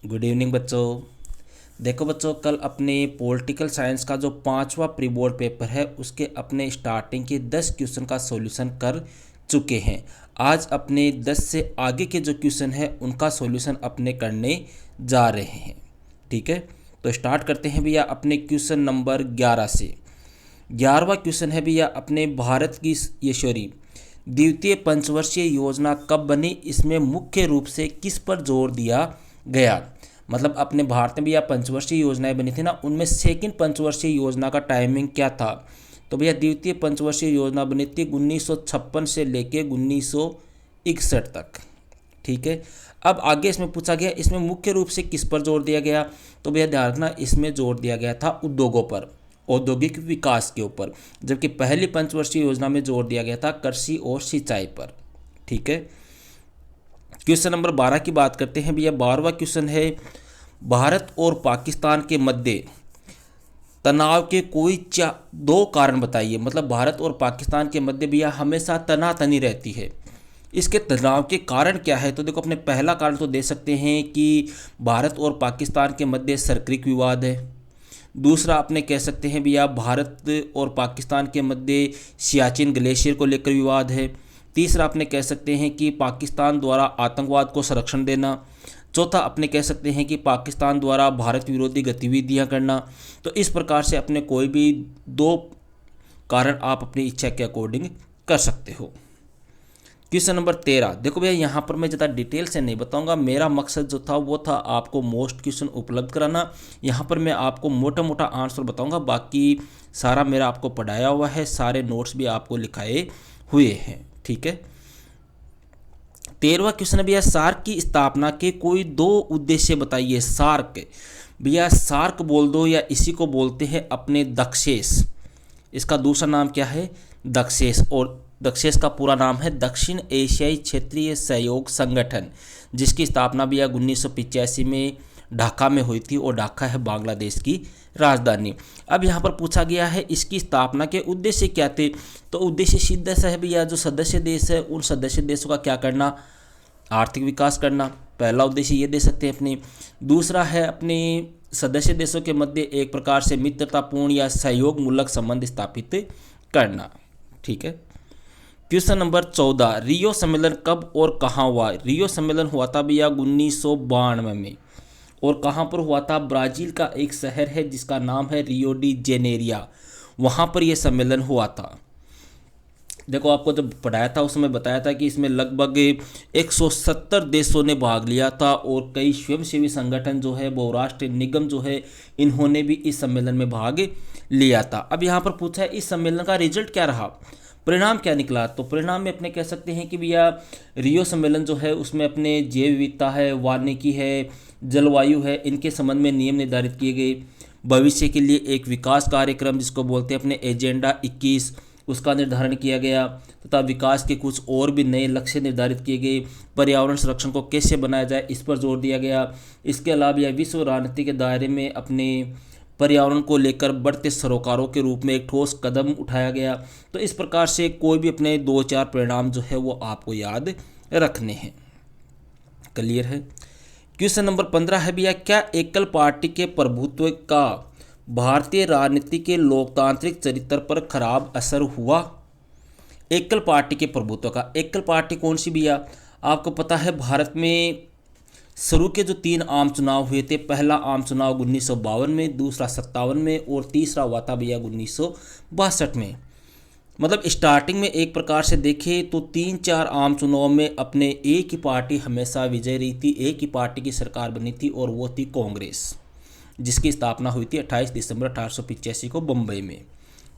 Good evening बच्चों। देखो बच्चों, कल अपने पॉलिटिकल साइंस का जो 5वां प्री बोर्ड पेपर है उसके अपने स्टार्टिंग के 10 क्वेश्चन का सॉल्यूशन कर चुके हैं। आज अपने 10 से आगे के जो क्वेश्चन है उनका सॉल्यूशन अपने करने जा रहे हैं। ठीक है, तो स्टार्ट करते हैं भैया अपने क्वेश्चन नंबर 11 से। 11वां क्वेश्चन है भैया अपने भारत की द्वितीय पंचवर्षीय योजना कब बनी, इसमें मुख्य रूप से किस पर जोर दिया गया। मतलब अपने भारत में भैया पंचवर्षीय योजनाएं बनी थी ना, उनमें सेकंड पंचवर्षीय योजना का टाइमिंग क्या था। तो भैया द्वितीय पंचवर्षीय योजना बनी थी 1956 से लेके 1961 तक। ठीक है, अब आगे इसमें पूछा गया इसमें मुख्य रूप से किस पर जोर दिया गया। तो भैया ध्यान रखना, इसमें जोर दिया गया था उद्योगों पर, औद्योगिक विकास के ऊपर, जबकि पहली पंचवर्षीय योजना में जोर दिया गया था कृषि और सिंचाई पर। ठीक है, क्वेश्चन नंबर 12 की बात करते हैं भैया। 12वां क्वेश्चन है, भारत और पाकिस्तान के मध्य तनाव के कोई दो कारण बताइए। मतलब भारत और पाकिस्तान के मध्य भैया हमेशा तनातनी रहती है, इसके तनाव के कारण क्या है। तो देखो, अपने पहला कारण तो दे सकते हैं कि भारत और पाकिस्तान के मध्य सर्किक विवाद है। दूसरा अपने कह सकते हैं भैया भारत और पाकिस्तान के मध्य सियाचिन ग्लेशियर को लेकर विवाद है। तीसरा अपने कह सकते हैं कि पाकिस्तान द्वारा आतंकवाद को संरक्षण देना। चौथा अपने कह सकते हैं कि पाकिस्तान द्वारा भारत विरोधी गतिविधियां करना। तो इस प्रकार से अपने कोई भी दो कारण आप अपनी इच्छा के अकॉर्डिंग कर सकते हो। क्वेश्चन नंबर 13, देखो भैया यहाँ पर मैं ज़्यादा डिटेल से नहीं बताऊंगा, मेरा मकसद जो था वो था आपको मोस्ट क्वेश्चन उपलब्ध कराना। यहाँ पर मैं आपको मोटा मोटा आंसर बताऊंगा, बाकी सारा मेरा आपको पढ़ाया हुआ है, सारे नोट्स भी आपको लिखाए हुए हैं। ठीक है, 13वां क्वेश्चन है भैया, सार्क की स्थापना के कोई दो उद्देश्य बताइए। सार्क भैया, सार्क बोल दो या इसी को बोलते हैं अपने दक्षेस, इसका दूसरा नाम क्या है, दक्षेस। और दक्षेस का पूरा नाम है दक्षिण एशियाई क्षेत्रीय सहयोग संगठन, जिसकी स्थापना भी 1985 में ढाका में हुई थी, और ढाका है बांग्लादेश की राजधानी। अब यहाँ पर पूछा गया है इसकी स्थापना के उद्देश्य क्या थे। तो उद्देश्य सीधा सा है भैया, जो सदस्य देश है उन सदस्य देशों का क्या करना, आर्थिक विकास करना। पहला उद्देश्य ये दे सकते हैं अपने। दूसरा है अपने सदस्य देशों के मध्य एक प्रकार से मित्रतापूर्ण या सहयोग मूलक संबंध स्थापित करना। ठीक है, क्वेश्चन नंबर 14, रियो सम्मेलन कब और कहाँ हुआ। रियो सम्मेलन हुआ था भैया 1992 में, और कहाँ पर हुआ था, ब्राज़ील का एक शहर है जिसका नाम है रियो डी जेनेरिया, वहाँ पर यह सम्मेलन हुआ था। देखो, आपको जब पढ़ाया था उसमें बताया था कि इसमें लगभग 170 देशों ने भाग लिया था, और कई स्वयंसेवी संगठन जो है, बहुराष्ट्रीय निगम जो है, इन्होंने भी इस सम्मेलन में भाग लिया था। अब यहाँ पर पूछा है इस सम्मेलन का रिजल्ट क्या रहा, परिणाम क्या निकला। तो परिणाम में अपने कह सकते हैं कि भैया रियो सम्मेलन जो है उसमें अपने जैव विविधता है, वानिकी है, जलवायु है, इनके संबंध में नियम निर्धारित किए गए। भविष्य के लिए एक विकास कार्यक्रम जिसको बोलते हैं अपने एजेंडा 21, उसका निर्धारण किया गया, तथा विकास के कुछ और भी नए लक्ष्य निर्धारित किए गए। पर्यावरण संरक्षण को कैसे बनाया जाए इस पर जोर दिया गया। इसके अलावा यह विश्व राजनीति के दायरे में अपने पर्यावरण को लेकर बढ़ते सरोकारों के रूप में एक ठोस कदम उठाया गया। तो इस प्रकार से कोई भी अपने 2-4 परिणाम जो है वो आपको याद रखने हैं। क्लियर है। क्वेश्चन नंबर 15 है भैया, क्या एकल पार्टी के प्रभुत्व का भारतीय राजनीति के लोकतांत्रिक चरित्र पर खराब असर हुआ। एकल पार्टी के प्रभुत्व का, एकल पार्टी कौन सी भैया, आपको पता है भारत में शुरू के जो 3 आम चुनाव हुए थे, पहला आम चुनाव 1952 में, दूसरा 57 में, और तीसरा हुआ था भैया 1962 में। मतलब स्टार्टिंग में एक प्रकार से देखें तो 3-4 आम चुनाव में अपने एक ही पार्टी हमेशा विजय रही थी, एक ही पार्टी की सरकार बनी थी, और वो थी कांग्रेस, जिसकी स्थापना हुई थी 28 दिसंबर 1885 को बम्बई में।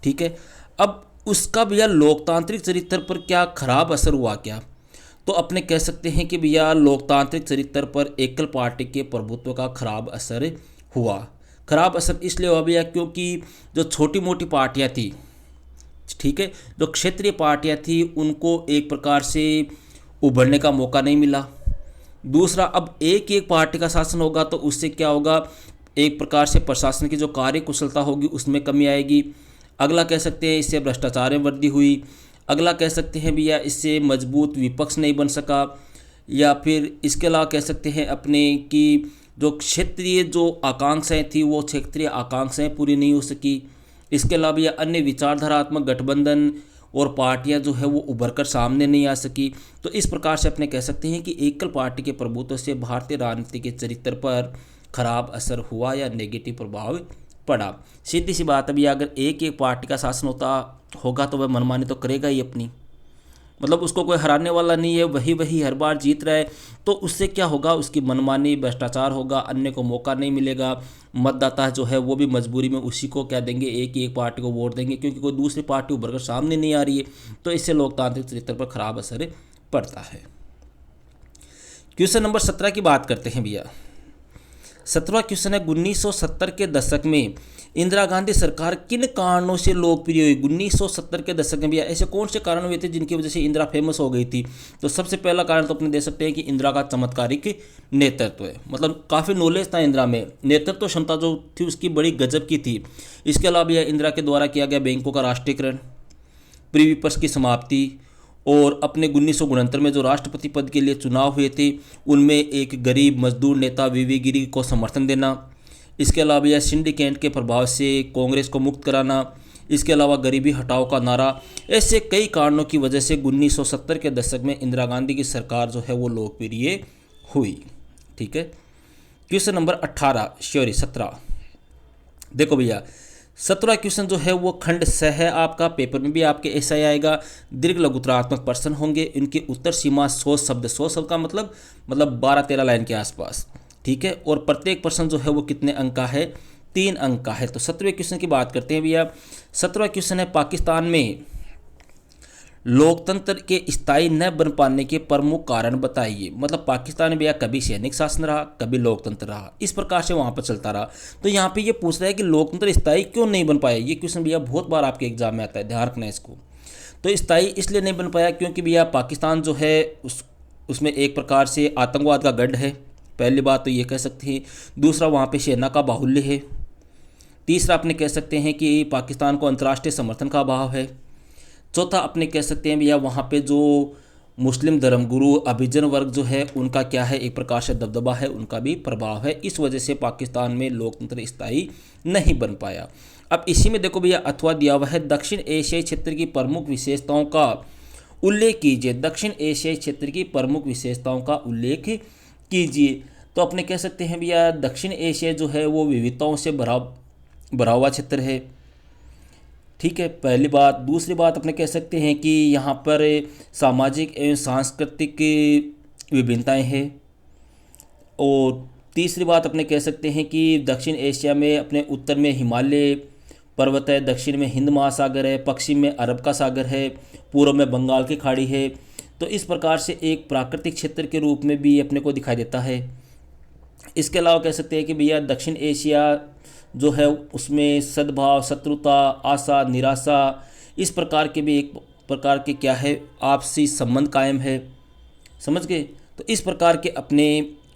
ठीक है, अब उसका भैया लोकतांत्रिक चरित्र पर क्या खराब असर हुआ क्या। तो अपने कह सकते हैं कि भैया लोकतांत्रिक चरित्र पर एकल पार्टी के प्रभुत्व का खराब असर हुआ। खराब असर इसलिए हुआ भैया क्योंकि जो छोटी मोटी पार्टियां थी, ठीक है, जो क्षेत्रीय पार्टियां थी, उनको एक प्रकार से उभरने का मौका नहीं मिला। दूसरा, अब एक एक पार्टी का शासन होगा तो उससे क्या होगा, एक प्रकार से प्रशासन की जो कार्य कुशलता होगी उसमें कमी आएगी। अगला कह सकते हैं इससे भ्रष्टाचार में वृद्धि हुई। अगला कह सकते हैं भैया इससे मजबूत विपक्ष नहीं बन सका। या फिर इसके अलावा कह सकते हैं अपने कि जो क्षेत्रीय जो आकांक्षाएं थी वो क्षेत्रीय आकांक्षाएं पूरी नहीं हो सकी। इसके अलावा यह अन्य विचारधारात्मक गठबंधन और पार्टियां जो है वो उभर कर सामने नहीं आ सकी। तो इस प्रकार से अपने कह सकते हैं कि एकल पार्टी के प्रभुत्व से भारतीय राजनीति के चरित्र पर खराब असर हुआ या नेगेटिव प्रभाव पड़ा। सीधी सी बात, अभी अगर एक पार्टी का शासन होगा तो वह मनमानी तो करेगा ही अपनी, मतलब उसको कोई हराने वाला नहीं है, वही हर बार जीत रहा है, तो उससे क्या होगा, उसकी मनमानी, भ्रष्टाचार होगा, अन्य को मौका नहीं मिलेगा। मतदाता जो है वो भी मजबूरी में उसी को क्या देंगे, एक पार्टी को वोट देंगे, क्योंकि कोई दूसरी पार्टी उभर कर सामने नहीं आ रही है। तो इससे लोकतांत्रिक चरित्र पर खराब असर पड़ता है। क्वेश्चन नंबर 17 की बात करते हैं भैया। 17वां क्वेश्चन है, 1970 के दशक में इंदिरा गांधी सरकार किन कारणों से लोकप्रिय हुई। 1970 के दशक में भैया ऐसे कौन से कारण हुए थे जिनकी वजह से इंदिरा फेमस हो गई थी। तो सबसे पहला कारण तो अपने दे सकते हैं कि इंदिरा का चमत्कारिक नेतृत्व है, मतलब काफ़ी नॉलेज था इंदिरा में, नेतृत्व क्षमता जो थी उसकी बड़ी गजब की थी। इसके अलावा यह इंदिरा के द्वारा किया गया बैंकों का राष्ट्रीयकरण, प्रीविपक्ष की समाप्ति, और अपने 1969 में जो राष्ट्रपति पद के लिए चुनाव हुए थे उनमें एक गरीब मजदूर नेता वीवी गिरी को समर्थन देना। इसके अलावा यह सिंडिकेट के प्रभाव से कांग्रेस को मुक्त कराना। इसके अलावा गरीबी हटाओ का नारा। ऐसे कई कारणों की वजह से 1970 के दशक में इंदिरा गांधी की सरकार जो है वो लोकप्रिय हुई। ठीक है, क्वेश्चन नंबर 17 देखो भैया, 17वां क्वेश्चन जो है वो खंड स है, आपका पेपर में भी आपके ऐसा ही आएगा। दीर्घ लघुत्तरात्मक प्रश्न होंगे, इनकी उत्तर सीमा 100 शब्द, 100 शब्द का मतलब 12-13 लाइन के आसपास। ठीक है, और प्रत्येक प्रश्न जो है वो कितने अंक का है, 3 अंक का है। तो 17वें क्वेश्चन की बात करते हैं भैया। 17वां क्वेश्चन है, पाकिस्तान में लोकतंत्र के स्थायी न बन पाने के प्रमुख कारण बताइए। मतलब पाकिस्तान में भैया कभी सैनिक शासन रहा, कभी लोकतंत्र रहा, इस प्रकार से वहाँ पर चलता रहा। तो यहाँ पे ये पूछ रहा है कि लोकतंत्र स्थायी क्यों नहीं बन पाया। ये क्वेश्चन भैया बहुत बार आपके एग्जाम में आता है, ध्यान रखना इसको। तो स्थायी इसलिए नहीं बन पाया क्योंकि भैया पाकिस्तान जो है उसमें एक प्रकार से आतंकवाद का गढ़ है, पहली बात तो ये कह सकते हैं। दूसरा, वहाँ पर सेना का बाहुल्य है। तीसरा, अपने कह सकते हैं कि पाकिस्तान को अंतर्राष्ट्रीय समर्थन का अभाव है। चौथा, अपने कह सकते हैं भैया वहाँ पे जो मुस्लिम धर्मगुरु अभिजन वर्ग जो है उनका क्या है, एक प्रकार से दबदबा है, उनका भी प्रभाव है। इस वजह से पाकिस्तान में लोकतंत्र स्थायी नहीं बन पाया। अब इसी में देखो भैया अथवा दिया हुआ है, दक्षिण एशियाई क्षेत्र की प्रमुख विशेषताओं का उल्लेख कीजिए। दक्षिण एशियाई क्षेत्र की प्रमुख विशेषताओं का उल्लेख कीजिए। तो अपने कह सकते हैं भैया दक्षिण एशिया जो है वो विविधताओं से भरा हुआ क्षेत्र है। ठीक है, पहली बात। दूसरी बात अपने कह सकते हैं कि यहाँ पर सामाजिक एवं सांस्कृतिक विभिन्नताएं हैं। और तीसरी बात अपने कह सकते हैं कि दक्षिण एशिया में अपने उत्तर में हिमालय पर्वत है, दक्षिण में हिंद महासागर है, पश्चिम में अरब का सागर है, पूर्व में बंगाल की खाड़ी है। तो इस प्रकार से एक प्राकृतिक क्षेत्र के रूप में भी अपने को दिखाई देता है। इसके अलावा कह सकते हैं कि भैया दक्षिण एशिया जो है उसमें सद्भाव, शत्रुता, आशा, निराशा, इस प्रकार के भी एक प्रकार के क्या है आपसी संबंध कायम है। समझ गए। तो इस प्रकार के अपने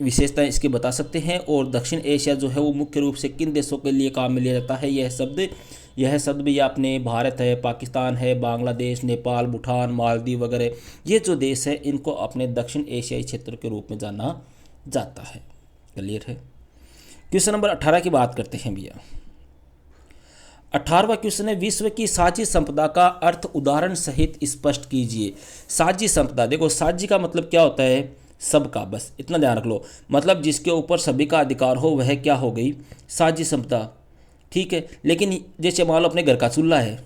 विशेषताएं इसके बता सकते हैं। और दक्षिण एशिया जो है वो मुख्य रूप से किन देशों के लिए काम में लिया जाता है, यह शब्द भी अपने भारत है, पाकिस्तान है, बांग्लादेश, नेपाल, भूटान, मालदीव वगैरह ये जो देश है इनको अपने दक्षिण एशियाई क्षेत्र के रूप में जाना जाता है। क्लियर है। क्वेश्चन नंबर 18 की बात करते हैं भैया। 18वां क्वेश्चन है, विश्व की साझी संपदा का अर्थ उदाहरण सहित स्पष्ट कीजिए। साझी संपदा, देखो साझी का मतलब क्या होता है, सबका, बस इतना ध्यान रख लो। मतलब जिसके ऊपर सभी का अधिकार हो वह क्या हो गई, साझी संपदा। ठीक है, लेकिन जैसे मान लो अपने घर का चूल्हा है,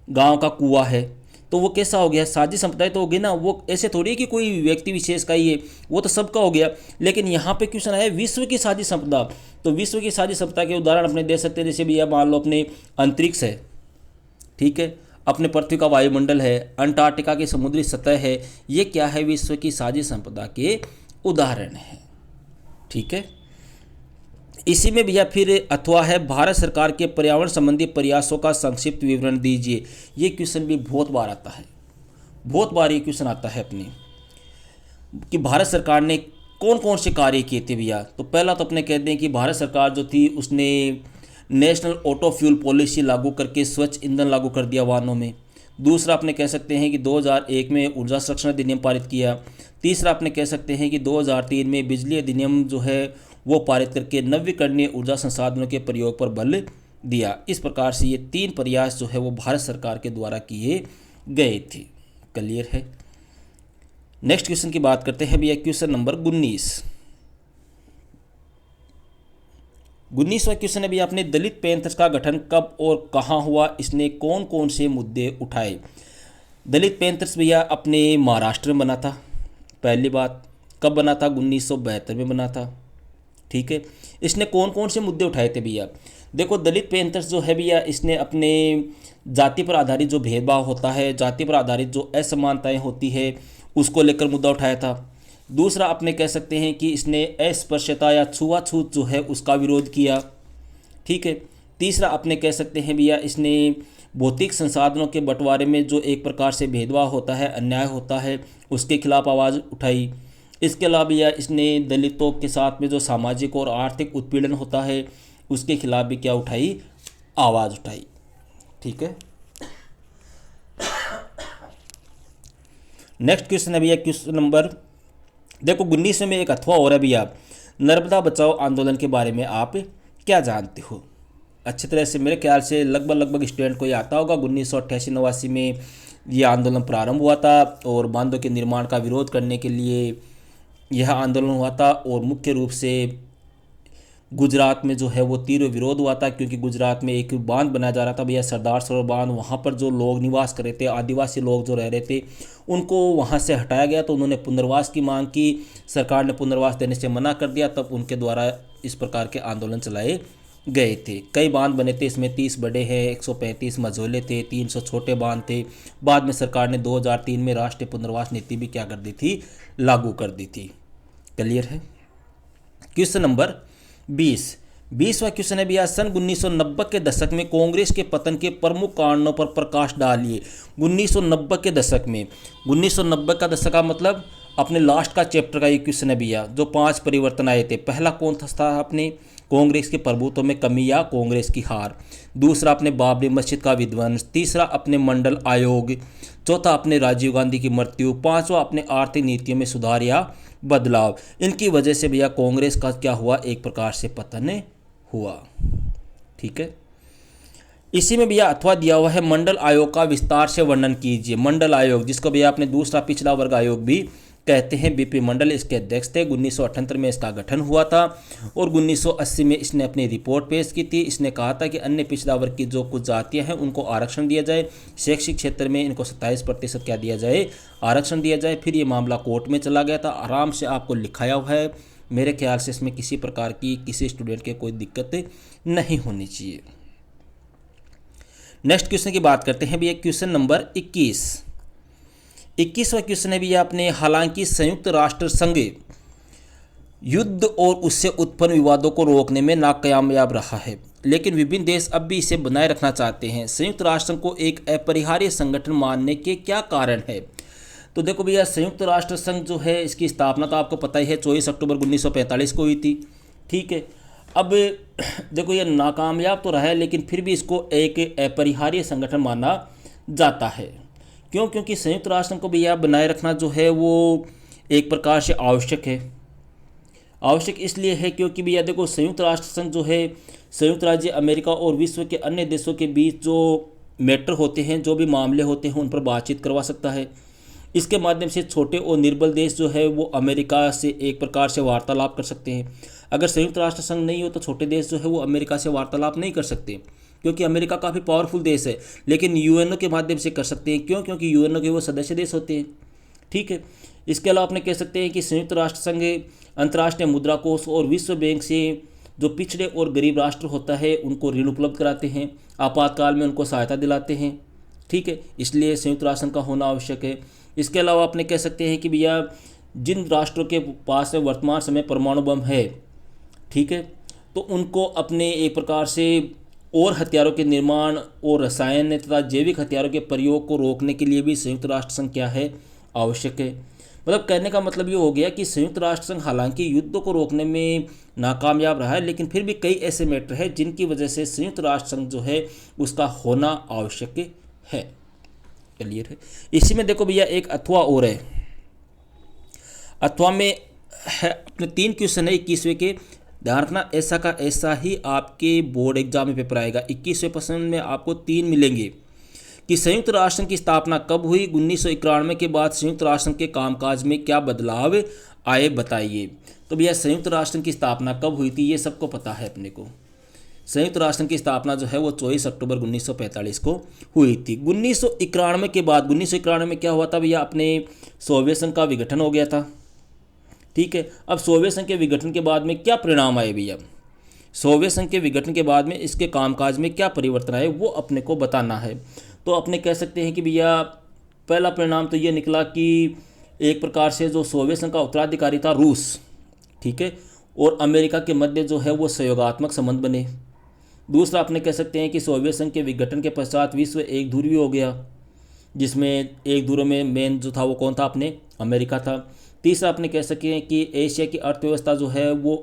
गांव का कुआं है, तो वो कैसा हो गया, साझी संपदा तो हो गई ना। वो ऐसे थोड़ी है कि कोई व्यक्ति विशेष का ही है, वो तो सबका हो गया। लेकिन यहाँ पे क्वेश्चन है विश्व की साझी संपदा। तो विश्व की साझी संपदा के उदाहरण अपने दे सकते हैं, जैसे भैया मान लो अपने अंतरिक्ष है, ठीक है, अपने पृथ्वी का वायुमंडल है, अंटार्कटिका की समुद्री सतह है, ये क्या है, विश्व की साझी संपदा के उदाहरण है। ठीक है, इसी में भैया फिर अथवा है, भारत सरकार के पर्यावरण संबंधी प्रयासों का संक्षिप्त विवरण दीजिए। ये क्वेश्चन भी बहुत बार आता है, बहुत बार ये क्वेश्चन आता है अपनी कि भारत सरकार ने कौन कौन से कार्य किए थे भैया। तो पहला तो अपने कहते हैं कि भारत सरकार जो थी उसने नेशनल ऑटो फ्यूल पॉलिसी लागू करके स्वच्छ ईंधन लागू कर दिया वाहनों में। दूसरा अपने कह सकते हैं कि 2001 में ऊर्जा संरक्षण अधिनियम पारित किया। तीसरा अपने कह सकते हैं कि 2003 में बिजली अधिनियम जो है वो पारित करके नवीकरणीय ऊर्जा संसाधनों के प्रयोग पर बल दिया। इस प्रकार से ये 3 प्रयास जो है वो भारत सरकार के द्वारा किए गए थे। क्लियर है। नेक्स्ट क्वेश्चन की बात करते हैं भैया, क्वेश्चन नंबर 19। 19वां क्वेश्चन है भैया, अपने दलित पैंथर्स का गठन कब और कहाँ हुआ, इसने कौन कौन से मुद्दे उठाए। दलित पैंथर्स भैया अपने महाराष्ट्र में बना था। पहली बात, कब बना था, 1972 में बना था। ठीक है। इसने कौन कौन से मुद्दे उठाए थे भैया। देखो, दलित पैंथर्स जो है भैया, इसने अपने जाति पर आधारित जो भेदभाव होता है, जाति पर आधारित जो असमानताएं होती है, उसको लेकर मुद्दा उठाया था। दूसरा, अपने कह सकते हैं कि इसने अस्पृश्यता या छुआछूत जो है उसका विरोध किया। ठीक है। तीसरा, अपने कह सकते हैं भैया, इसने भौतिक संसाधनों के बंटवारे में जो एक प्रकार से भेदभाव होता है, अन्याय होता है, उसके खिलाफ आवाज़ उठाई। इसके अलावा भैया इसने दलितों के साथ में जो सामाजिक और आर्थिक उत्पीड़न होता है उसके खिलाफ भी क्या उठाई, आवाज़ उठाई। ठीक है। नेक्स्ट क्वेश्चन है भैया, क्वेश्चन नंबर, देखो 19 में एक अथवा हो रहा है भैया, नर्मदा बचाओ आंदोलन के बारे में आप क्या जानते हो। अच्छी तरह से मेरे ख्याल से लगभग स्टूडेंट को ये आता होगा। 1988-89 में यह आंदोलन प्रारंभ हुआ था और बांधों के निर्माण का विरोध करने के लिए यह आंदोलन हुआ था। और मुख्य रूप से गुजरात में जो है वो तीव्र विरोध हुआ था, क्योंकि गुजरात में एक बांध बनाया जा रहा था भैया, सरदार सरोवर बांध। वहाँ पर जो लोग निवास कर रहे थे, आदिवासी लोग जो रह रहे थे, उनको वहाँ से हटाया गया। तो उन्होंने पुनर्वास की मांग की, सरकार ने पुनर्वास देने से मना कर दिया। तब उनके द्वारा इस प्रकार के आंदोलन चलाए गए थे। कई बांध बने थे, इसमें 30 बड़े हैं, 135 मझोले थे, 300 छोटे बांध थे। बाद में सरकार ने 2003 में राष्ट्रीय पुनर्वास नीति भी क्या कर दी थी, लागू कर दी थी। क्लियर है। क्वेश्चन नंबर 20वां क्वेश्चन है भैया, सन 1990 के दशक में कांग्रेस के पतन के प्रमुख कारणों पर प्रकाश डालिए। 1990 के दशक में, 1990 का दशक का मतलब अपने लास्ट का चैप्टर का ये क्वेश्चन है भैया, जो 5 परिवर्तन आए थे। पहला कौन था अपने, कांग्रेस के प्रभुत्व में कमी या कांग्रेस की हार। दूसरा, अपने बाबरी मस्जिद का विध्वंस। तीसरा, अपने मंडल आयोग। चौथा, अपने राजीव गांधी की मृत्यु। पांचवा, अपने आर्थिक नीतियों में सुधार या बदलाव। इनकी वजह से भैया कांग्रेस का क्या हुआ, एक प्रकार से पतन हुआ। ठीक है। इसी में भैया अथवा दिया हुआ है, मंडल आयोग का विस्तार से वर्णन कीजिए। मंडल आयोग, जिसको भैया आपने दूसरा पिछड़ा वर्ग आयोग भी कहते हैं, बीपी मंडल इसके अध्यक्ष थे। 1978 में इसका गठन हुआ था और 1980 में इसने अपनी रिपोर्ट पेश की थी। इसने कहा था कि अन्य पिछड़ा वर्ग की जो कुछ जातियां हैं उनको आरक्षण दिया जाए, शैक्षिक क्षेत्र में इनको 27% क्या दिया जाए, आरक्षण दिया जाए। फिर ये मामला कोर्ट में चला गया था, आराम से आपको लिखाया हुआ है। मेरे ख्याल से इसमें किसी प्रकार की किसी स्टूडेंट के कोई दिक्कत नहीं होनी चाहिए। नेक्स्ट क्वेश्चन की बात करते हैं भैया, क्वेश्चन नंबर 21वां क्वेश्चन है भैया अपने, हालांकि संयुक्त राष्ट्र संघ युद्ध और उससे उत्पन्न विवादों को रोकने में नाकामयाब रहा है, लेकिन विभिन्न देश अब भी इसे बनाए रखना चाहते हैं। संयुक्त राष्ट्र संघ को एक अपरिहार्य संगठन मानने के क्या कारण है। तो देखो भैया, संयुक्त राष्ट्र संघ जो है इसकी स्थापना तो आपको पता ही है 24 अक्टूबर 1945 को हुई थी। ठीक है। अब देखो ये नाकामयाब तो रहा है, लेकिन फिर भी इसको एक अपरिहार्य संगठन माना जाता है। क्यों? क्योंकि संयुक्त राष्ट्र संघ को भैया बनाए रखना जो है वो एक प्रकार से आवश्यक है। आवश्यक इसलिए है क्योंकि भैया देखो, संयुक्त राष्ट्र संघ जो है संयुक्त राज्य अमेरिका और विश्व के अन्य देशों के बीच जो मैटर होते हैं, जो भी मामले होते हैं, उन पर बातचीत करवा सकता है। इसके माध्यम से छोटे और निर्बल देश जो है वो अमेरिका से एक प्रकार से वार्तालाप कर सकते हैं। अगर संयुक्त राष्ट्र संघ नहीं हो तो छोटे देश जो है वो अमेरिका से वार्तालाप नहीं कर सकते, क्योंकि अमेरिका काफ़ी पावरफुल देश है। लेकिन यूएनओ के माध्यम से कर सकते हैं। क्यों? क्योंकि यूएनओ के वो सदस्य देश होते हैं। ठीक है। इसके अलावा अपने कह सकते हैं कि संयुक्त राष्ट्र संघ अंतर्राष्ट्रीय मुद्रा कोष और विश्व बैंक से जो पिछड़े और गरीब राष्ट्र होता है उनको ऋण उपलब्ध कराते हैं, आपातकाल में उनको सहायता दिलाते हैं। ठीक है। इसलिए संयुक्त राष्ट्र संघ का होना आवश्यक है। इसके अलावा अपने कह सकते हैं कि भैया जिन राष्ट्रों के पास में वर्तमान समय परमाणु बम है, ठीक है, तो उनको अपने एक प्रकार से और हथियारों के निर्माण और रसायन तथा जैविक हथियारों के प्रयोग को रोकने के लिए भी संयुक्त राष्ट्र संघ क्या है, आवश्यक है। मतलब कहने का मतलब ये हो गया कि संयुक्त राष्ट्र संघ हालांकि युद्ध को रोकने में नाकामयाब रहा है, लेकिन फिर भी कई ऐसे मैटर हैं जिनकी वजह से संयुक्त राष्ट्र संघ जो है उसका होना आवश्यक है। क्लियर है। इसी में देखो भैया एक अथवा और है। अथवा में है अपने 3 क्वेश्चन है 21वें के। ध्यान रखना, ऐसा का ऐसा ही आपके बोर्ड एग्जाम में पेपर आएगा। 21वें प्रश्न में आपको 3 मिलेंगे कि संयुक्त राष्ट्र की स्थापना कब हुई। 1991 के बाद संयुक्त राष्ट्र के कामकाज में क्या बदलाव आए, बताइए। तो भैया संयुक्त राष्ट्र की स्थापना कब हुई थी, ये सबको पता है अपने को। संयुक्त राष्ट्र की स्थापना जो है वो 24 अक्टूबर 1945 को हुई थी। 1991 के बाद 1991 में क्या हुआ था भैया, अपने सोवियत संघ का विघटन हो गया था। ठीक है, अब सोवियत संघ के विघटन के बाद में क्या परिणाम आए भैया, सोवियत संघ के विघटन के बाद में इसके कामकाज में क्या परिवर्तन आए, वो अपने को बताना है। तो अपने कह सकते हैं कि भैया पहला परिणाम तो ये निकला कि एक प्रकार से जो सोवियत संघ का उत्तराधिकारी था रूस, ठीक है, और अमेरिका के मध्य जो है वो सहयोगात्मक संबंध बने। दूसरा अपने कह सकते हैं कि सोवियत संघ के विघटन के पश्चात विश्व एक ध्रुवीय हो गया, जिसमें एक ध्रुव में मेन जो था वो कौन था, अपने अमेरिका था। तीसरा अपने कह सकते हैं कि एशिया की अर्थव्यवस्था जो है वो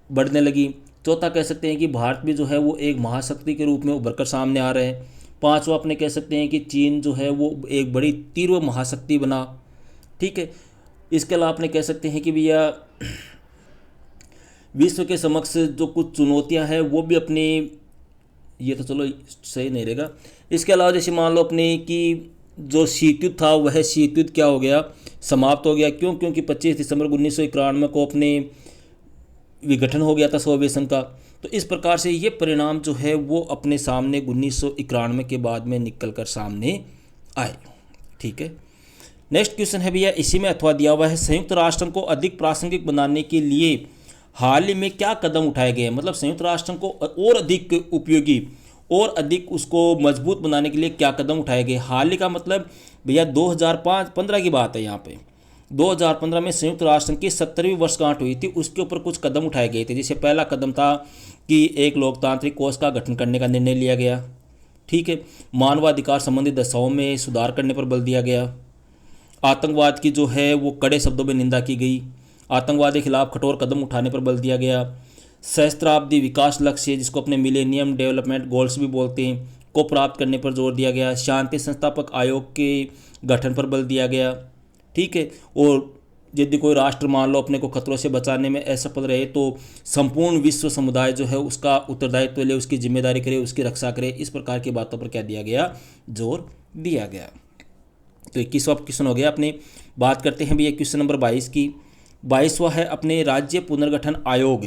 बढ़ने लगी। चौथा कह सकते हैं कि भारत भी जो है वो एक महाशक्ति के रूप में उभर कर सामने आ रहे हैं। पांचवा अपने कह सकते हैं कि चीन जो है वो एक बड़ी तीव्र महाशक्ति बना। ठीक है, इसके अलावा अपने कह सकते हैं कि भैया विश्व के समक्ष जो कुछ चुनौतियां हैं वो भी अपनी, ये तो चलो सही नहीं रहेगा। इसके अलावा जैसे मान लो अपने कि जो शीत युद्ध था वह शीत युद्ध क्या हो गया, समाप्त हो गया। क्यों? क्योंकि 25 दिसंबर 1991 को अपने विघटन हो गया था सोवियत संघ का। तो इस प्रकार से ये परिणाम जो है वो अपने सामने 1991 के बाद में निकल कर सामने आए। ठीक है, नेक्स्ट क्वेश्चन है भैया इसी में अथवा दिया हुआ है, संयुक्त राष्ट्र को अधिक प्रासंगिक बनाने के लिए हाल ही में क्या कदम उठाए गए हैं। मतलब संयुक्त राष्ट्र को और अधिक उपयोगी और अधिक उसको मजबूत बनाने के लिए क्या कदम उठाए गए। हाल ही का मतलब भैया 2015 की बात है। यहाँ पे 2015 में संयुक्त राष्ट्र की 70वीं वर्षगांठ हुई थी, उसके ऊपर कुछ कदम उठाए गए थे। जैसे पहला कदम था कि एक लोकतांत्रिक कोष का गठन करने का निर्णय लिया गया। ठीक है, मानवाधिकार संबंधी दशाओं में सुधार करने पर बल दिया गया। आतंकवाद की जो है वो कड़े शब्दों में निंदा की गई। आतंकवाद के खिलाफ कठोर कदम उठाने पर बल दिया गया। सहस्त्राब्दी विकास लक्ष्य, जिसको अपने मिलेनियम डेवलपमेंट गोल्स भी बोलते हैं, को प्राप्त करने पर जोर दिया गया। शांति संस्थापक आयोग के गठन पर बल दिया गया। ठीक है, और यदि कोई राष्ट्र मान लो अपने को खतरों से बचाने में असफल रहे तो संपूर्ण विश्व समुदाय जो है उसका उत्तरदायित्व ले, उसकी जिम्मेदारी करे, उसकी रक्षा करे। इस प्रकार की बातों पर क्या दिया गया, जोर दिया गया। तो 21वां क्वेश्चन हो गया। अपने बात करते हैं भैया क्वेश्चन नंबर 22 की। 22वां है अपने राज्य पुनर्गठन आयोग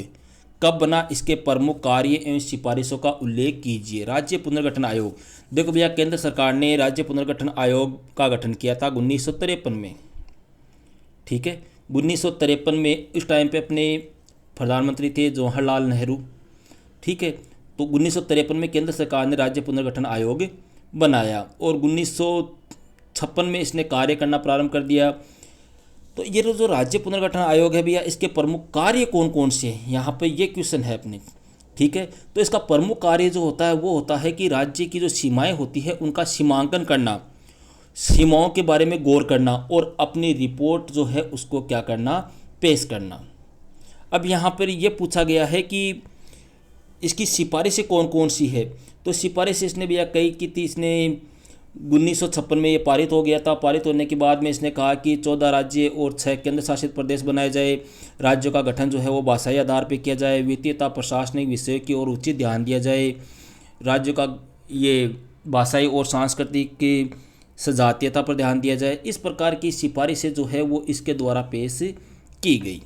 कब बना, इसके प्रमुख कार्य एवं सिफारिशों का उल्लेख कीजिए। राज्य पुनर्गठन आयोग, देखो भैया केंद्र सरकार ने राज्य पुनर्गठन आयोग का गठन किया था 1953 में। ठीक है, 1953 में इस टाइम पे अपने प्रधानमंत्री थे जवाहरलाल नेहरू। ठीक है, तो 1953 में केंद्र सरकार ने राज्य पुनर्गठन आयोग बनाया और 1956 में इसने कार्य करना प्रारंभ कर दिया। तो ये जो राज्य पुनर्गठन आयोग है भैया, इसके प्रमुख कार्य कौन कौन से हैं, यहाँ पे ये क्वेश्चन है अपने। ठीक है, तो इसका प्रमुख कार्य जो होता है वो होता है कि राज्य की जो सीमाएं होती है उनका सीमांकन करना, सीमाओं के बारे में गौर करना और अपनी रिपोर्ट जो है उसको क्या करना, पेश करना। अब यहाँ पर ये पूछा गया है कि इसकी सिफारिशें कौन कौन सी है। तो सिफारिश इसने भैया कई की थी। इसने 1956 में ये पारित हो गया था। पारित होने के बाद में इसने कहा कि 14 राज्य और 6 केंद्र शासित प्रदेश बनाए जाए। राज्यों का गठन जो है वो भाषाई आधार पर किया जाए। वित्तीयता प्रशासनिक विषयों की ओर उचित ध्यान दिया जाए। राज्यों का ये भाषाई और सांस्कृतिक की सजातीयता पर ध्यान दिया जाए। इस प्रकार की सिफारिशें जो है वो इसके द्वारा पेश की गई।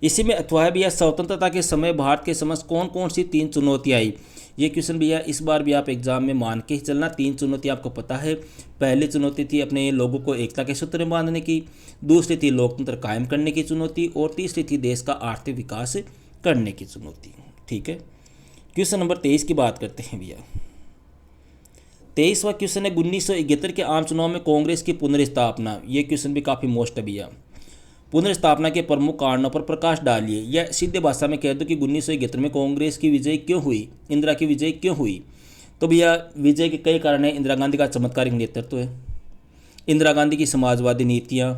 इसी में अथवा है भैया स्वतंत्रता के समय भारत के समक्ष कौन कौन सी 3 चुनौतियाँ आई। ये क्वेश्चन भैया इस बार भी आप एग्जाम में मान के ही चलना। 3 चुनौतियाँ आपको पता है। पहली चुनौती थी अपने लोगों को एकता के सूत्र में बांधने की, दूसरी थी लोकतंत्र कायम करने की चुनौती और तीसरी थी देश का आर्थिक विकास करने की चुनौती। ठीक है, क्वेश्चन नंबर 23 की बात करते हैं भैया। 23वां क्वेश्चन है 1971 के आम चुनाव में कांग्रेस की पुनर्स्थापना। ये क्वेश्चन भी काफ़ी मोस्ट है भैया। पुनर्स्थापना के प्रमुख कारणों पर प्रकाश डालिए। यह सीधे भाषा में कह दो कि 1971 में कांग्रेस की विजय क्यों हुई, इंदिरा की विजय क्यों हुई। तो भैया विजय के कई कारण हैं। इंदिरा गांधी का चमत्कारिक नेतृत्व है, इंदिरा गांधी की समाजवादी नीतियाँ,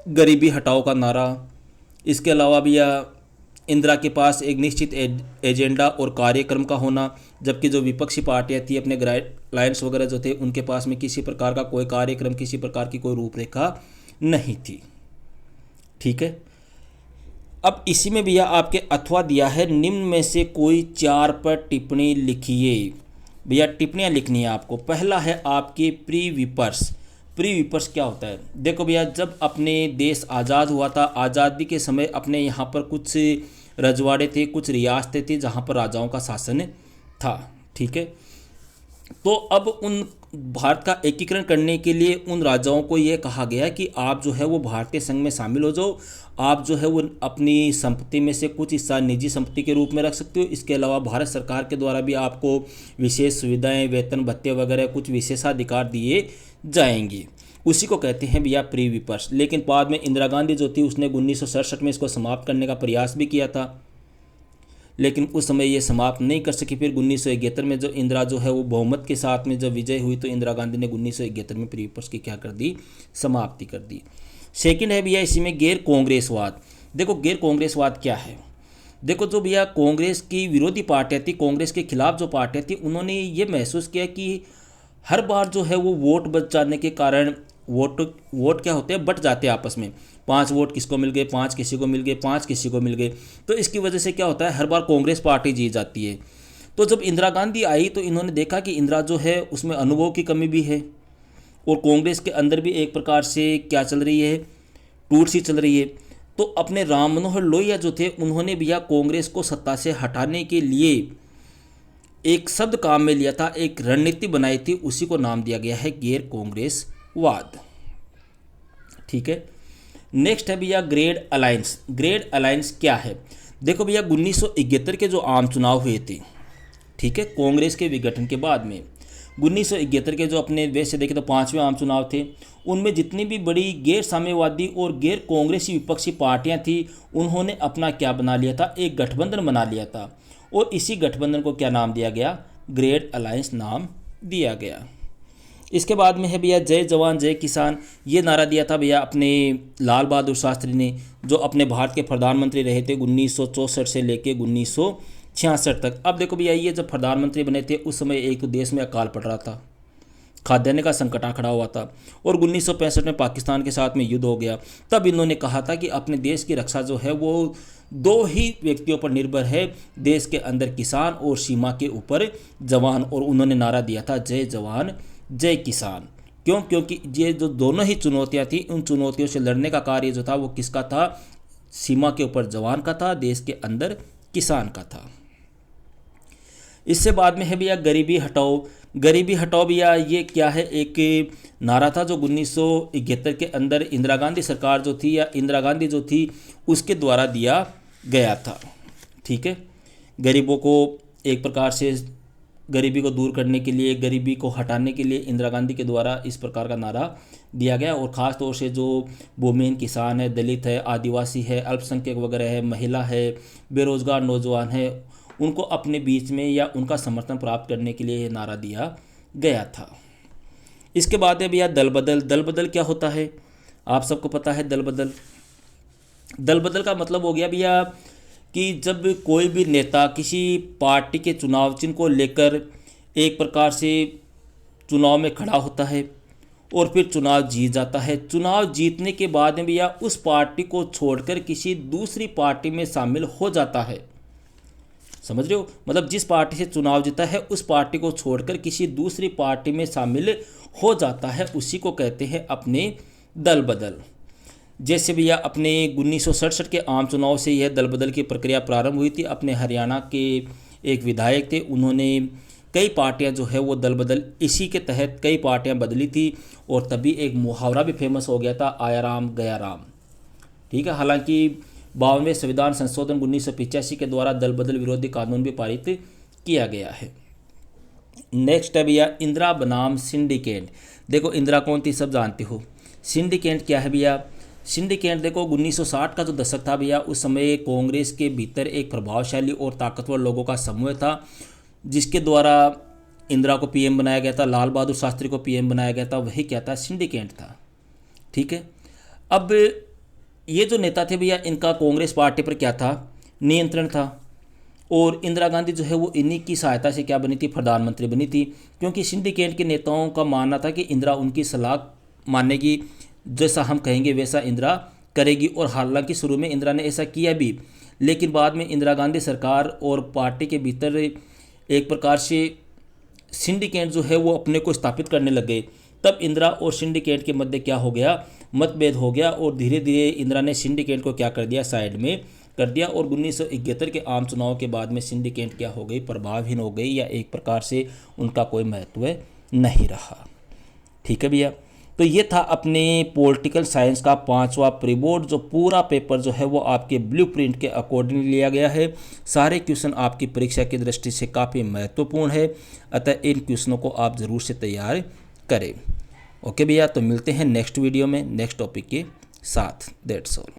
गरीबी हटाओ का नारा। इसके अलावा भैया इंदिरा के पास एक निश्चित एजेंडा और कार्यक्रम का होना, जबकि जो विपक्षी पार्टियां थी अपने गाइडलाइंस वगैरह जो थे उनके पास में किसी प्रकार का कोई कार्यक्रम, किसी प्रकार की कोई रूपरेखा नहीं थी। ठीक है, अब इसी में भैया आपके अथवा दिया है, निम्न में से कोई 4 पर टिप्पणी लिखिए। भैया टिप्पणियाँ लिखनी है आपको। पहला है आपके प्रीविपर्स। प्रीविपर्स क्या होता है? देखो भैया, जब अपने देश आज़ाद हुआ था, आज़ादी के समय अपने यहाँ पर कुछ रजवाड़े थे, कुछ रियासतें थी जहाँ पर राजाओं का शासन था, ठीक है। तो अब उन भारत का एकीकरण करने के लिए उन राजाओं को ये कहा गया कि आप जो है वो भारतीय संघ में शामिल हो जाओ। आप जो है वो अपनी संपत्ति में से कुछ हिस्सा निजी संपत्ति के रूप में रख सकते हो। इसके अलावा भारत सरकार के द्वारा भी आपको विशेष सुविधाएं, वेतन भत्ते वगैरह कुछ विशेषाधिकार दिए जाएंगे। उसी को कहते हैं भैया प्रीविपर्स। लेकिन बाद में इंदिरा गांधी जो थी उसने 1967 में इसको समाप्त करने का प्रयास भी किया था, लेकिन उस समय ये समाप्त नहीं कर सकी। फिर 1971 में जो इंदिरा जो है वो बहुमत के साथ में जब विजय हुई तो इंदिरा गांधी ने 1971 में प्रीविपर्स की क्या कर दी? समाप्ति कर दी। सेकंड है भैया इसी में गैर कांग्रेसवाद। देखो गैर कांग्रेसवाद क्या है? देखो जो भैया कांग्रेस की विरोधी पार्टियाँ थी, कांग्रेस के खिलाफ जो पार्टियाँ थी, उन्होंने ये महसूस किया कि हर बार जो है वो वोट बच जाने के कारण वोट क्या होते हैं, बट जाते हैं आपस में। 5 वोट किसको मिल गए, 5 किसी को मिल गए, 5 किसी को मिल गए। तो इसकी वजह से क्या होता है, हर बार कांग्रेस पार्टी जीत जाती है। तो जब इंदिरा गांधी आई तो इन्होंने देखा कि इंदिरा जो है उसमें अनुभव की कमी भी है और कांग्रेस के अंदर भी एक प्रकार से क्या चल रही है, टूट सी चल रही है। तो अपने राम मनोहर लोहिया जो थे उन्होंने भैया कांग्रेस को सत्ता से हटाने के लिए एक शब्द काम में लिया था, एक रणनीति बनाई थी, उसी को नाम दिया गया है गैर कांग्रेसवाद, ठीक है। नेक्स्ट है भैया ग्रेड अलायंस। ग्रेड अलायंस क्या है? देखो भैया 1971 के जो आम चुनाव हुए थे, ठीक है, कांग्रेस के विघटन के बाद में 1971 के जो अपने वैसे देखें तो 5वें आम चुनाव थे, उनमें जितनी भी बड़ी गैर साम्यवादी और गैर कांग्रेसी विपक्षी पार्टियां थी उन्होंने अपना क्या बना लिया था, एक गठबंधन बना लिया था। और इसी गठबंधन को क्या नाम दिया गया? ग्रेड अलायंस नाम दिया गया। इसके बाद में है भैया जय जवान जय किसान। ये नारा दिया था भैया अपने लाल बहादुर शास्त्री ने, जो अपने भारत के प्रधानमंत्री रहे थे 1964 से लेके 1966 तक। अब देखो भैया ये जब प्रधानमंत्री बने थे उस समय एक देश में अकाल पड़ रहा था, खाद्यान्न का संकट खड़ा हुआ था और 1965 में पाकिस्तान के साथ में युद्ध हो गया। तब इन्होंने कहा था कि अपने देश की रक्षा जो है वो 2 ही व्यक्तियों पर निर्भर है, देश के अंदर किसान और सीमा के ऊपर जवान। और उन्होंने नारा दिया था जय जवान जय किसान। क्यों? क्योंकि ये जो दोनों ही चुनौतियां थी, उन चुनौतियों से लड़ने का कार्य जो था वो किसका था? सीमा के ऊपर जवान का था, देश के अंदर किसान का था। इससे बाद में है भैया गरीबी हटाओ। गरीबी हटाओ भैया ये क्या है? एक नारा था जो 1971 के अंदर इंदिरा गांधी सरकार जो थी या इंदिरा गांधी जो थी उसके द्वारा दिया गया था, ठीक है। गरीबों को एक प्रकार से गरीबी को दूर करने के लिए, गरीबी को हटाने के लिए इंदिरा गांधी के द्वारा इस प्रकार का नारा दिया गया। और ख़ास तौर से जो भूमिहीन किसान है, दलित है, आदिवासी है, अल्पसंख्यक वगैरह है, महिला है, बेरोजगार नौजवान है, उनको अपने बीच में या उनका समर्थन प्राप्त करने के लिए ये नारा दिया गया था। इसके बाद है भैया दल बदल। दल बदल क्या होता है? आप सबको पता है दल बदल। दल बदल का मतलब हो गया भैया कि जब कोई भी नेता किसी पार्टी के चुनाव चिन्ह को लेकर एक प्रकार से चुनाव में खड़ा होता है और फिर चुनाव जीत जाता है। चुनाव जीतने के बाद में भैया उस पार्टी को छोड़कर किसी दूसरी पार्टी में शामिल हो जाता है। समझ रहे हो? मतलब जिस पार्टी से चुनाव जीता है उस पार्टी को छोड़कर किसी दूसरी पार्टी में शामिल हो जाता है, उसी को कहते हैं अपने दल बदल। जैसे भैया अपने 1967 के आम चुनाव से यह दल बदल की प्रक्रिया प्रारंभ हुई थी। अपने हरियाणा के एक विधायक थे, उन्होंने कई पार्टियां जो है वो दल बदल, इसी के तहत कई पार्टियां बदली थी और तभी एक मुहावरा भी फेमस हो गया था, आया राम गया राम, ठीक है। हालांकि 52वें संविधान संशोधन 1985 के द्वारा दल बदल विरोधी कानून भी पारित किया गया है। नेक्स्ट है भैया इंदिरा बनाम सिंडिकेट। देखो इंदिरा कौन थी, सब जानते हो। सिंडिकेट क्या है भैया? सिंडिकेट देखो 1960 का जो दशक था भैया, उस समय कांग्रेस के भीतर एक प्रभावशाली और ताकतवर लोगों का समूह था जिसके द्वारा इंदिरा को पीएम बनाया गया था, लाल बहादुर शास्त्री को पीएम बनाया गया था। वही क्या था? सिंडिकेट था, ठीक है। अब ये जो नेता थे भैया, इनका कांग्रेस पार्टी पर क्या था? नियंत्रण था। और इंदिरा गांधी जो है वो इन्हीं की सहायता से क्या बनी थी? प्रधानमंत्री बनी थी। क्योंकि सिंडिकेट के नेताओं का मानना था कि इंदिरा उनकी सलाह मानेगी, जैसा हम कहेंगे वैसा इंदिरा करेगी। और हालांकि शुरू में इंदिरा ने ऐसा किया भी, लेकिन बाद में इंदिरा गांधी सरकार और पार्टी के भीतर एक प्रकार से सिंडिकेट जो है वो अपने को स्थापित करने लग गए। तब इंदिरा और सिंडिकेट के मध्य क्या हो गया, मतभेद हो गया, और धीरे धीरे इंदिरा ने सिंडिकेट को क्या कर दिया, साइड में कर दिया। और 1971 के आम चुनाव के बाद में सिंडिकेट क्या हो गई, प्रभावहीन हो गई, या एक प्रकार से उनका कोई महत्व नहीं रहा। ठीक है भैया, तो ये था अपने पॉलिटिकल साइंस का 5वां प्री बोर्ड। जो पूरा पेपर जो है वो आपके ब्लूप्रिंट के अकॉर्डिंग लिया गया है। सारे क्वेश्चन आपकी परीक्षा की दृष्टि से काफ़ी महत्वपूर्ण है, अतः इन क्वेश्चनों को आप ज़रूर से तैयार करें। ओके भैया, तो मिलते हैं नेक्स्ट वीडियो में नेक्स्ट टॉपिक के साथ। That's all.